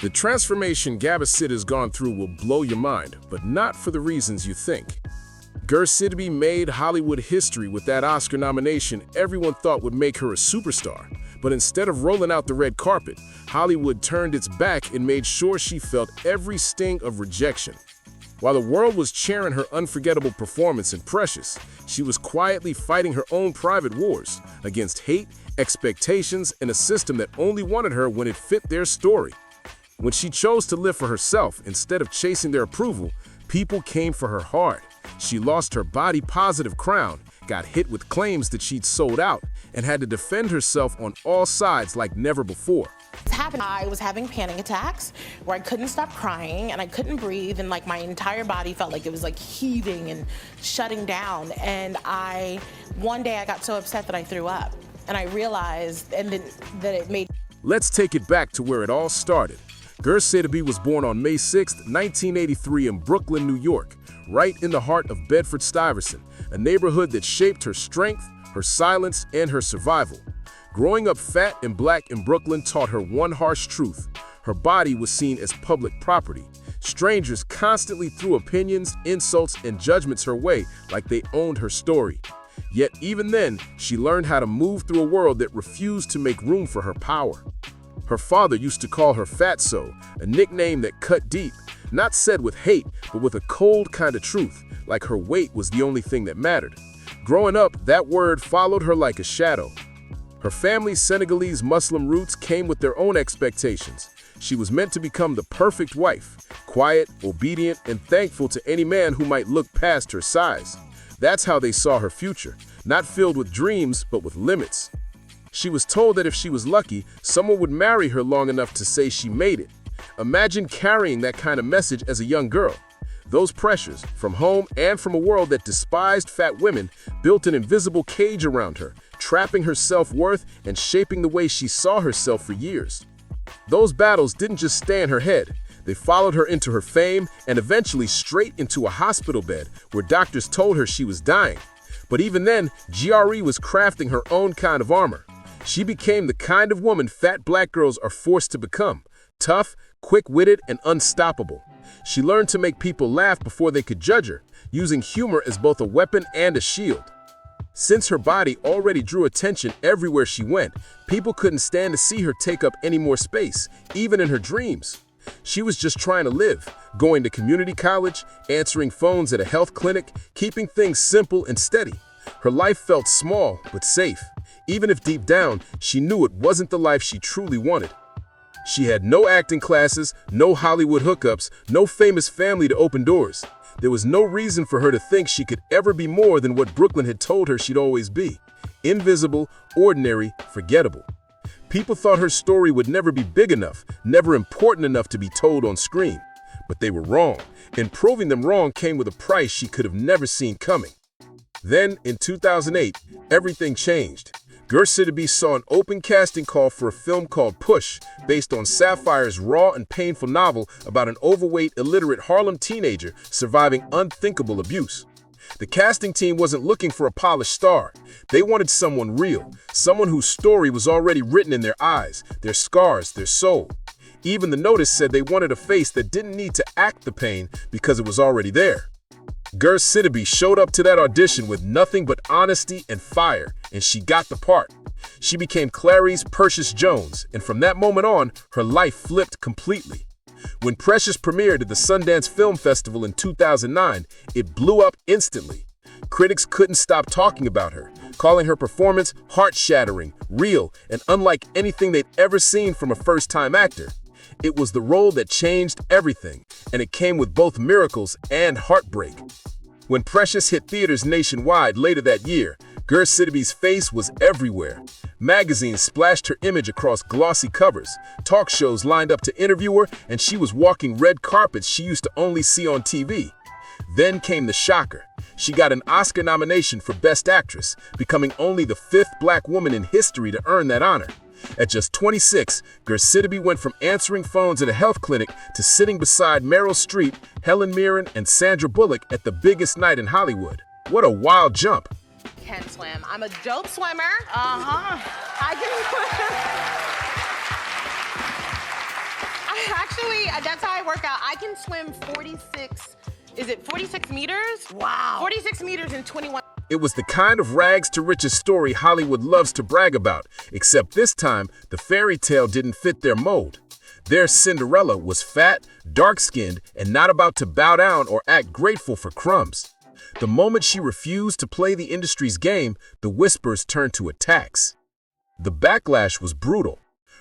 The transformation Gabourey Sidibe has gone through will blow your mind, but not for the reasons you think. Gabourey Sidibe made Hollywood history with that Oscar nomination everyone thought would make her a superstar. But instead of rolling out the red carpet, Hollywood turned its back and made sure she felt every sting of rejection. While the world was cheering her unforgettable performance in Precious, she was quietly fighting her own private wars against hate, expectations, and a system that only wanted her when it fit their story. When she chose to live for herself instead of chasing their approval, people came for her hard. She lost her body-positive crown, got hit with claims that she'd sold out, and had to defend herself on all sides like never before. I was having panic attacks where I couldn't stop crying and I couldn't breathe, and like my entire body felt like it was like heaving and shutting down. And one day I got so upset that I threw up, and I realized that it made... Let's take it back to where it all started. Gabourey Sidibe was born on May 6, 1983 in Brooklyn, New York, right in the heart of Bedford-Stuyvesant, a neighborhood that shaped her strength, her silence, and her survival. Growing up fat and black in Brooklyn taught her one harsh truth: her body was seen as public property. Strangers constantly threw opinions, insults, and judgments her way like they owned her story. Yet even then, she learned how to move through a world that refused to make room for her power. Her father used to call her Fatso, a nickname that cut deep, not said with hate, but with a cold kind of truth, like her weight was the only thing that mattered. Growing up, that word followed her like a shadow. Her family's Senegalese Muslim roots came with their own expectations. She was meant to become the perfect wife, quiet, obedient, and thankful to any man who might look past her size. That's how they saw her future, not filled with dreams, but with limits. She was told that if she was lucky, someone would marry her long enough to say she made it. Imagine carrying that kind of message as a young girl. Those pressures, from home and from a world that despised fat women, built an invisible cage around her, trapping her self-worth and shaping the way she saw herself for years. Those battles didn't just stay in her head. They followed her into her fame and eventually straight into a hospital bed where doctors told her she was dying. But even then, Gabourey was crafting her own kind of armor. She became the kind of woman fat black girls are forced to become: tough, quick-witted, and unstoppable. She learned to make people laugh before they could judge her, using humor as both a weapon and a shield. Since her body already drew attention everywhere she went, people couldn't stand to see her take up any more space, even in her dreams. She was just trying to live, going to community college, answering phones at a health clinic, keeping things simple and steady. Her life felt small but safe, even if deep down she knew it wasn't the life she truly wanted. She had no acting classes, no Hollywood hookups, no famous family to open doors. There was no reason for her to think she could ever be more than what Brooklyn had told her she'd always be: invisible, ordinary, forgettable. People thought her story would never be big enough, never important enough to be told on screen. But they were wrong, and proving them wrong came with a price she could have never seen coming. Then, in 2008, everything changed. Gabourey Sidibe saw an open casting call for a film called Push, based on Sapphire's raw and painful novel about an overweight, illiterate Harlem teenager surviving unthinkable abuse. The casting team wasn't looking for a polished star. They wanted someone real, someone whose story was already written in their eyes, their scars, their soul. Even the notice said they wanted a face that didn't need to act the pain because it was already there. Gabourey Sidibe showed up to that audition with nothing but honesty and fire, and she got the part. She became Clarice Precious Jones, and from that moment on, her life flipped completely. When Precious premiered at the Sundance Film Festival in 2009, it blew up instantly. Critics couldn't stop talking about her, calling her performance heart-shattering, real, and unlike anything they'd ever seen from a first-time actor. It was the role that changed everything, and it came with both miracles and heartbreak. When Precious hit theaters nationwide later that year, Gabourey Sidibe's face was everywhere. Magazines splashed her image across glossy covers, talk shows lined up to interview her, and she was walking red carpets she used to only see on TV. Then came the shocker. She got an Oscar nomination for Best Actress, becoming only the 5th black woman in history to earn that honor. At just 26, Gabourey Sidibe went from answering phones at a health clinic to sitting beside Meryl Streep, Helen Mirren, and Sandra Bullock at the biggest night in Hollywood. What a wild jump. Can swim. I'm a dope swimmer. I can. I actually that's how I work out. I can swim 46, is it 46 meters? Wow. 46 meters in 21. It was the kind of rags to riches story Hollywood loves to brag about, except this time, the fairy tale didn't fit their mold. Their Cinderella was fat, dark-skinned, and not about to bow down or act grateful for crumbs. The moment she refused to play the industry's game, the whispers turned to attacks. The backlash was brutal.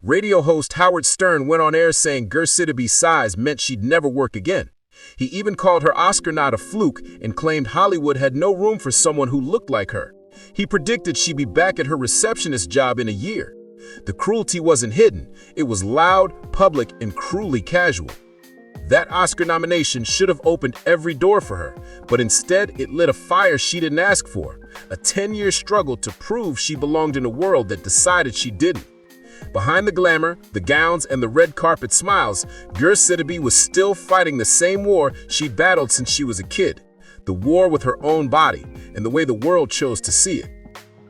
Radio host Howard Stern went on air saying Sidibe's size meant she'd never work again. He even called her Oscar nod a fluke and claimed Hollywood had no room for someone who looked like her. He predicted she'd be back at her receptionist job in a year. The cruelty wasn't hidden. It was loud, public, and cruelly casual. That Oscar nomination should have opened every door for her, but instead it lit a fire she didn't ask for, a 10-year struggle to prove she belonged in a world that decided she didn't. Behind the glamour, the gowns, and the red carpet smiles, Sidibe was still fighting the same war she'd battled since she was a kid, the war with her own body and the way the world chose to see it.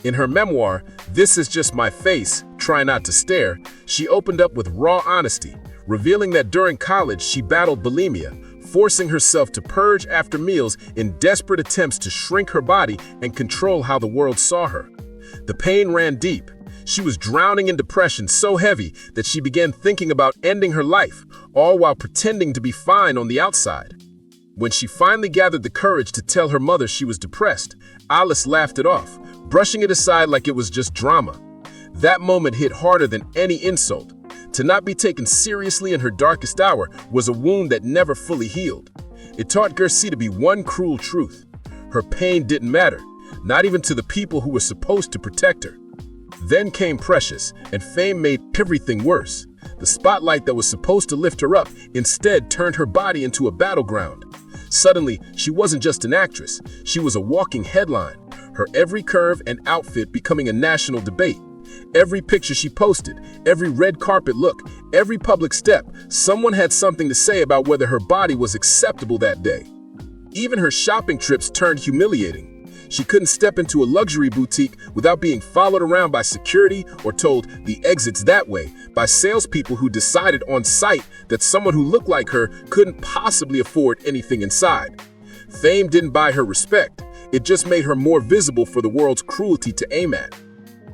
In her memoir, This Is Just My Face, Try Not to Stare, she opened up with raw honesty, revealing that during college she battled bulimia, forcing herself to purge after meals in desperate attempts to shrink her body and control how the world saw her. The pain ran deep. She was drowning in depression so heavy that she began thinking about ending her life, all while pretending to be fine on the outside. When she finally gathered the courage to tell her mother she was depressed, Alice laughed it off, brushing it aside like it was just drama. That moment hit harder than any insult. To not be taken seriously in her darkest hour was a wound that never fully healed. It taught Sidibe one cruel truth. Her pain didn't matter, not even to the people who were supposed to protect her. Then came Precious, and fame made everything worse. The spotlight that was supposed to lift her up instead turned her body into a battleground. Suddenly, she wasn't just an actress, she was a walking headline, her every curve and outfit becoming a national debate. Every picture she posted, every red carpet look, every public step, someone had something to say about whether her body was acceptable that day. Even her shopping trips turned humiliating. She couldn't step into a luxury boutique without being followed around by security or told the exit's that way by salespeople who decided on sight that someone who looked like her couldn't possibly afford anything inside. Fame didn't buy her respect. It just made her more visible for the world's cruelty to aim at.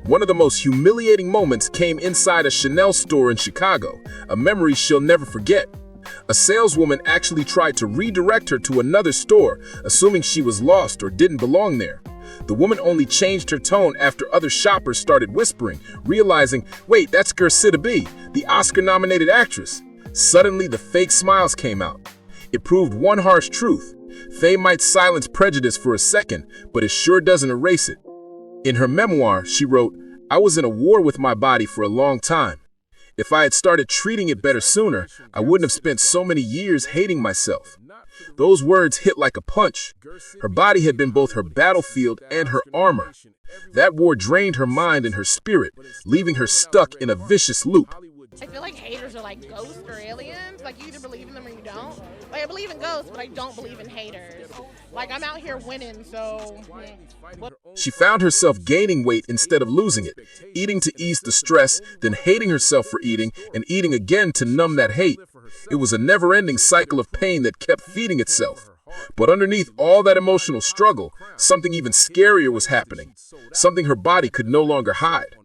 One of the most humiliating moments came inside a Chanel store in Chicago, a memory she'll never forget. A saleswoman actually tried to redirect her to another store, assuming she was lost or didn't belong there. The woman only changed her tone after other shoppers started whispering, realizing, wait, that's Sidibe, the Oscar-nominated actress. Suddenly, the fake smiles came out. It proved one harsh truth. Fame might silence prejudice for a second, but it sure doesn't erase it. In her memoir, she wrote, I was in a war with my body for a long time. If I had started treating it better sooner, I wouldn't have spent so many years hating myself. Those words hit like a punch. Her body had been both her battlefield and her armor. That war drained her mind and her spirit, leaving her stuck in a vicious loop. I feel like haters are like ghosts or aliens. Like, you either believe in them or you don't. Like, I believe in ghosts, but I don't believe in haters. Like, I'm out here winning, so... She found herself gaining weight instead of losing it, eating to ease the stress, then hating herself for eating, and eating again to numb that hate. It was a never-ending cycle of pain that kept feeding itself. But underneath all that emotional struggle, something even scarier was happening, something her body could no longer hide.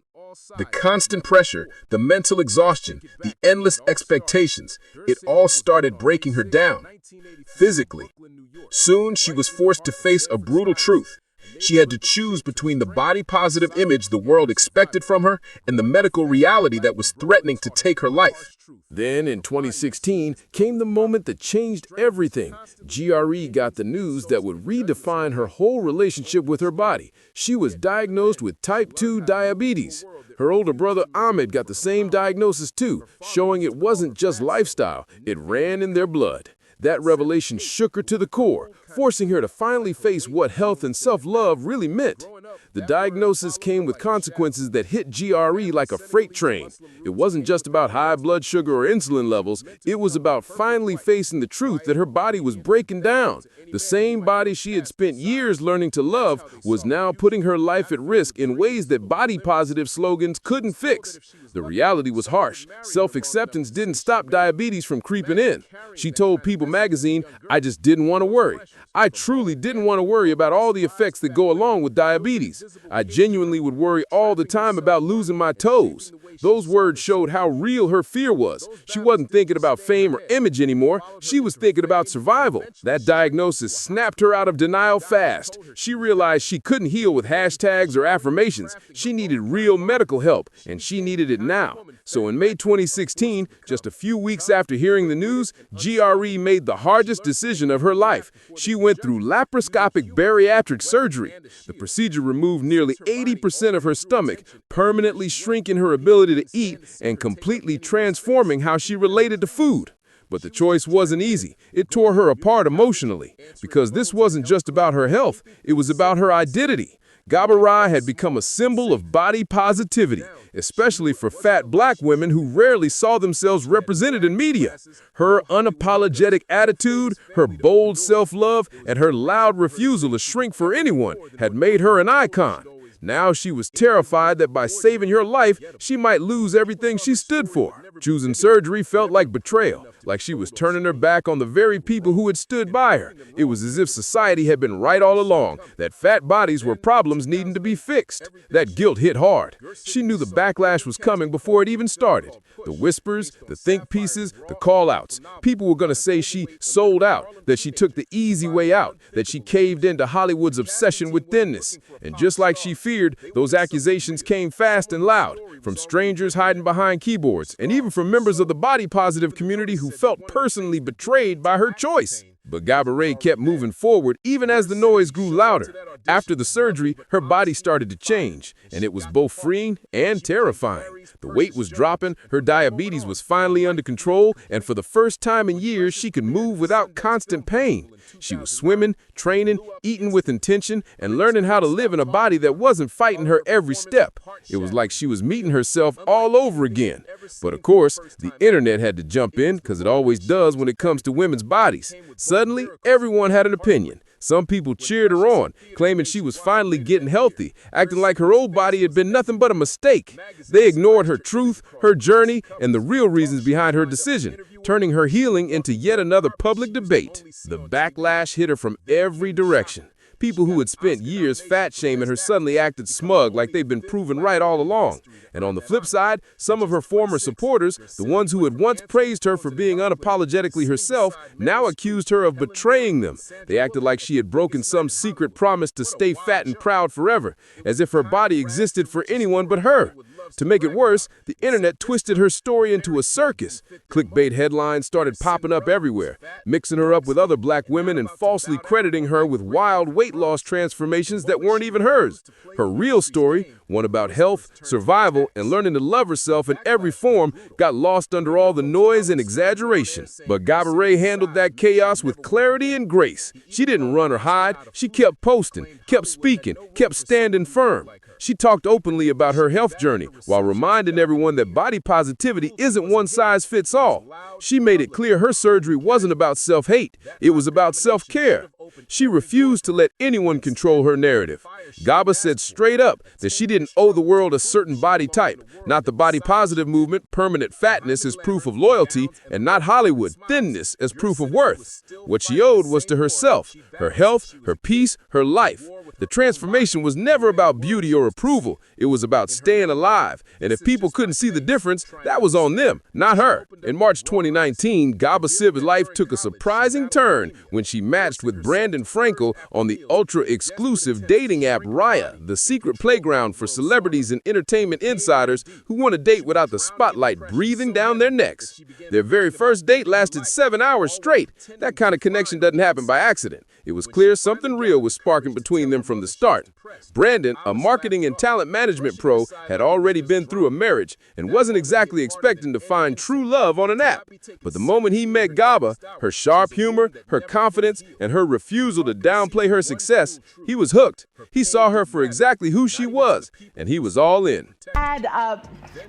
The constant pressure, the mental exhaustion, the endless expectations, it all started breaking her down, physically. Soon, she was forced to face a brutal truth. She had to choose between the body-positive image the world expected from her and the medical reality that was threatening to take her life. Then, in 2016, came the moment that changed everything. GRE got the news that would redefine her whole relationship with her body. She was diagnosed with type 2 diabetes. Her older brother Ahmed got the same diagnosis too, showing it wasn't just lifestyle, it ran in their blood. That revelation shook her to the core, forcing her to finally face what health and self-love really meant. The diagnosis came with consequences that hit GRE like a freight train. It wasn't just about high blood sugar or insulin levels. It was about finally facing the truth that her body was breaking down. The same body she had spent years learning to love was now putting her life at risk in ways that body-positive slogans couldn't fix. The reality was harsh. Self-acceptance didn't stop diabetes from creeping in. She told People magazine, "I just didn't want to worry. I truly didn't want to worry about all the effects that go along with diabetes. I genuinely would worry all the time about losing my toes." Those words showed how real her fear was. She wasn't thinking about fame or image anymore. She was thinking about survival. That diagnosis snapped her out of denial fast. She realized she couldn't heal with hashtags or affirmations. She needed real medical help, and she needed it now. So in May 2016, just a few weeks after hearing the news, GRE made the hardest decision of her life. She went through laparoscopic bariatric surgery. The procedure removed nearly 80% of her stomach, permanently shrinking her ability to eat and completely transforming how she related to food. But the choice wasn't easy. It tore her apart emotionally, because this wasn't just about her health, it was about her identity. Gabourey had become a symbol of body positivity, especially for fat black women who rarely saw themselves represented in media. Her unapologetic attitude, her bold self-love, and her loud refusal to shrink for anyone had made her an icon. Now she was terrified that by saving her life, she might lose everything she stood for. Choosing surgery felt like betrayal, like she was turning her back on the very people who had stood by her. It was as if society had been right all along, that fat bodies were problems needing to be fixed. That guilt hit hard. She knew the backlash was coming before it even started. The whispers, the think pieces, the call-outs. People were going to say she sold out, that she took the easy way out, that she caved into Hollywood's obsession with thinness. And just like she feared, those accusations came fast and loud, from strangers hiding behind keyboards, and even from members of the body-positive community who felt personally betrayed by her choice. But Gabourey kept moving forward even as the noise grew louder. After the surgery, her body started to change, and it was both freeing and terrifying. The weight was dropping, her diabetes was finally under control, and for the first time in years, she could move without constant pain. She was swimming, training, eating with intention, and learning how to live in a body that wasn't fighting her every step. It was like she was meeting herself all over again. But of course, the internet had to jump in, because it always does when it comes to women's bodies. Suddenly, everyone had an opinion. Some people cheered her on, claiming she was finally getting healthy, acting like her old body had been nothing but a mistake. They ignored her truth, her journey, and the real reasons behind her decision, turning her healing into yet another public debate. The backlash hit her from every direction. People who had spent years fat-shaming her suddenly acted smug, like they'd been proven right all along. And on the flip side, some of her former supporters, the ones who had once praised her for being unapologetically herself, now accused her of betraying them. They acted like she had broken some secret promise to stay fat and proud forever, as if her body existed for anyone but her. To make it worse, the internet twisted her story into a circus. Clickbait headlines started popping up everywhere, mixing her up with other black women and falsely crediting her with wild weight loss transformations that weren't even hers. Her real story, one about health, survival, and learning to love herself in every form, got lost under all the noise and exaggeration. But Gabourey handled that chaos with clarity and grace. She didn't run or hide. She kept posting, kept speaking, kept standing firm. She talked openly about her health journey while reminding everyone that body positivity isn't one size fits all. She made it clear her surgery wasn't about self-hate, it was about self-care. She refused to let anyone control her narrative. Gaba said straight up that she didn't owe the world a certain body type, not the body positive movement, permanent fatness as proof of loyalty, and not Hollywood, thinness as proof of worth. What she owed was to herself, her health, her peace, her life. The transformation was never about beauty or approval. It was about staying alive. And if people couldn't see the difference, that was on them, not her. In March 2019, Gabourey Sidibe's life took a surprising turn when she matched with Brandon Frankel on the ultra-exclusive dating app Raya, the secret playground for celebrities and entertainment insiders who want to date without the spotlight breathing down their necks. Their very first date lasted 7 hours straight. That kind of connection doesn't happen by accident. It was clear something real was sparking between them from the start. Brandon, a marketing and talent management pro, had already been through a marriage and wasn't exactly expecting to find true love on an app. But the moment he met Gaba, her sharp humor, her confidence, and her refusal to downplay her success, he was hooked. He saw her for exactly who she was, and he was all in.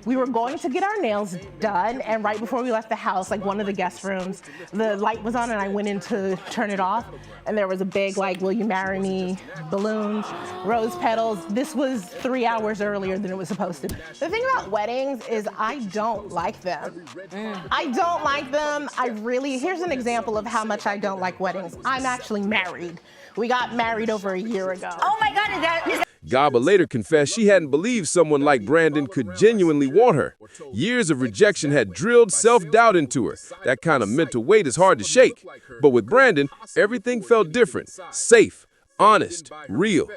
We were going to get our nails done, and right before we left the house, like one of the guest rooms, the light was on and I went in to turn it off, and there was a big like, will you marry me, balloons, rose petals. This was 3 hours earlier than it was supposed to be. The thing about weddings is I don't like them. I don't like them. Here's an example of how much I don't like weddings. I'm actually married. We got married over a year ago. Oh my God, is that Gaba later confessed she hadn't believed someone like Brandon could genuinely want her. Years of rejection had drilled self-doubt into her. That kind of mental weight is hard to shake. But with Brandon, everything felt different. Safe, honest, real.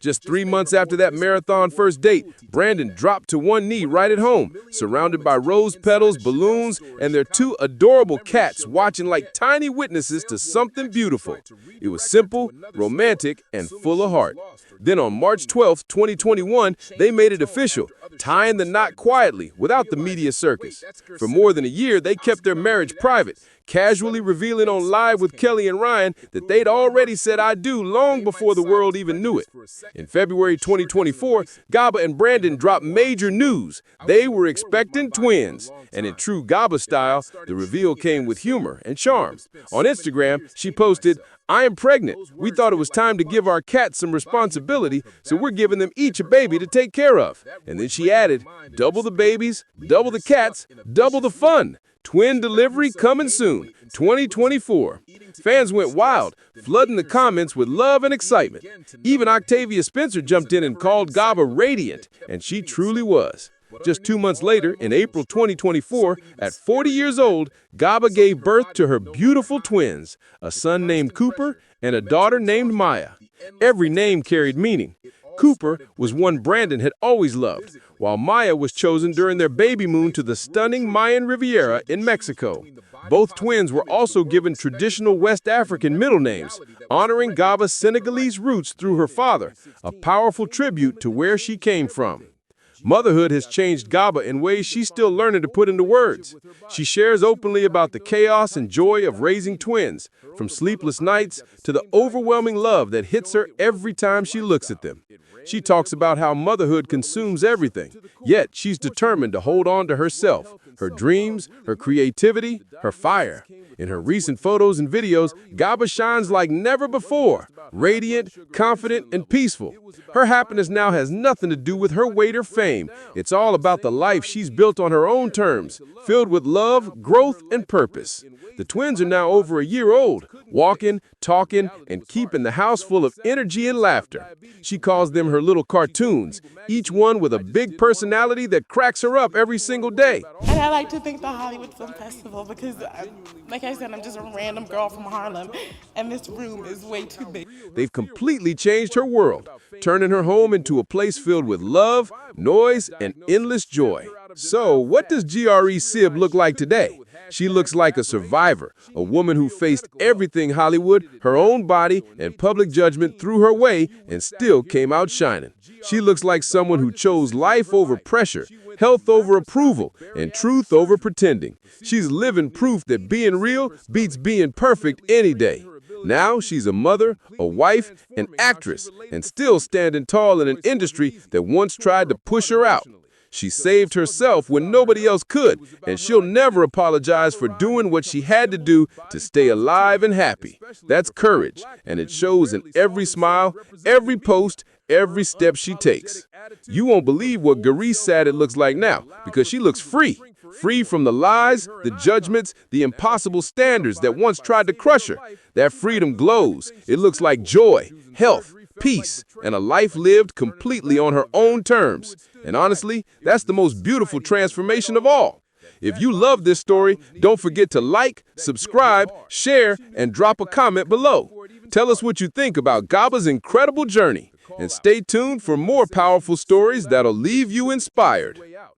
Just 3 months after that marathon first date, Brandon dropped to one knee right at home, surrounded by rose petals, balloons, and their 2 adorable cats watching like tiny witnesses to something beautiful. It was simple, romantic, and full of heart. Then on March 12, 2021, they made it official, tying the knot quietly, without the media circus. For more than a year, they kept their marriage private, casually revealing on Live with Kelly and Ryan that they'd already said I do long before the world even knew it. In February 2024, Gaba and Brandon dropped major news. They were expecting twins. And in true Gaba style, the reveal came with humor and charm. On Instagram, she posted, I am pregnant. We thought it was time to give our cats some responsibility, so we're giving them each a baby to take care of. And then she added, double the babies, double the cats, double the fun. Twin delivery coming soon, 2024. Fans went wild, flooding the comments with love and excitement. Even Octavia Spencer jumped in and called Gaba radiant, and she truly was. Just 2 months later, in April 2024, at 40 years old, Gaba gave birth to her beautiful twins, a son named Cooper and a daughter named Maya. Every name carried meaning. Cooper was one Brandon had always loved, while Maya was chosen during their baby moon to the stunning Mayan Riviera in Mexico. Both twins were also given traditional West African middle names, honoring Gaba's Senegalese roots through her father, a powerful tribute to where she came from. Motherhood has changed Gaba in ways she's still learning to put into words. She shares openly about the chaos and joy of raising twins, from sleepless nights to the overwhelming love that hits her every time she looks at them. She talks about how motherhood consumes everything, yet she's determined to hold on to herself, her dreams, her creativity, her fire. In her recent photos and videos, Gaba shines like never before, radiant, confident, and peaceful. Her happiness now has nothing to do with her weight or fame. It's all about the life she's built on her own terms, filled with love, growth, and purpose. The twins are now over a year old, walking, talking, and keeping the house full of energy and laughter. She calls them her little cartoons, each one with a big personality that cracks her up every single day. And I like to thank the Hollywood Film Festival because, like I said, I'm just a random girl from Harlem, and this room is way too big. They've completely changed her world, turning her home into a place filled with love, noise, and endless joy. So, what does Gabourey Sidibe look like today? She looks like a survivor, a woman who faced everything Hollywood, her own body, and public judgment threw her way and still came out shining. She looks like someone who chose life over pressure, health over approval, and truth over pretending. She's living proof that being real beats being perfect any day. Now she's a mother, a wife, an actress, and still standing tall in an industry that once tried to push her out. She saved herself when nobody else could, and she'll never apologize for doing what she had to do to stay alive and happy. That's courage, and it shows in every smile, every post, every step she takes. You won't believe what Gabourey Sidibe looks like now, because she looks free. Free from the lies, the judgments, the impossible standards that once tried to crush her. That freedom glows. It looks like joy, health, peace, and a life lived completely on her own terms. And honestly, that's the most beautiful transformation of all. If you love this story, don't forget to like, subscribe, share, and drop a comment below. Tell us what you think about Gaba's incredible journey. And stay tuned for more powerful stories that'll leave you inspired.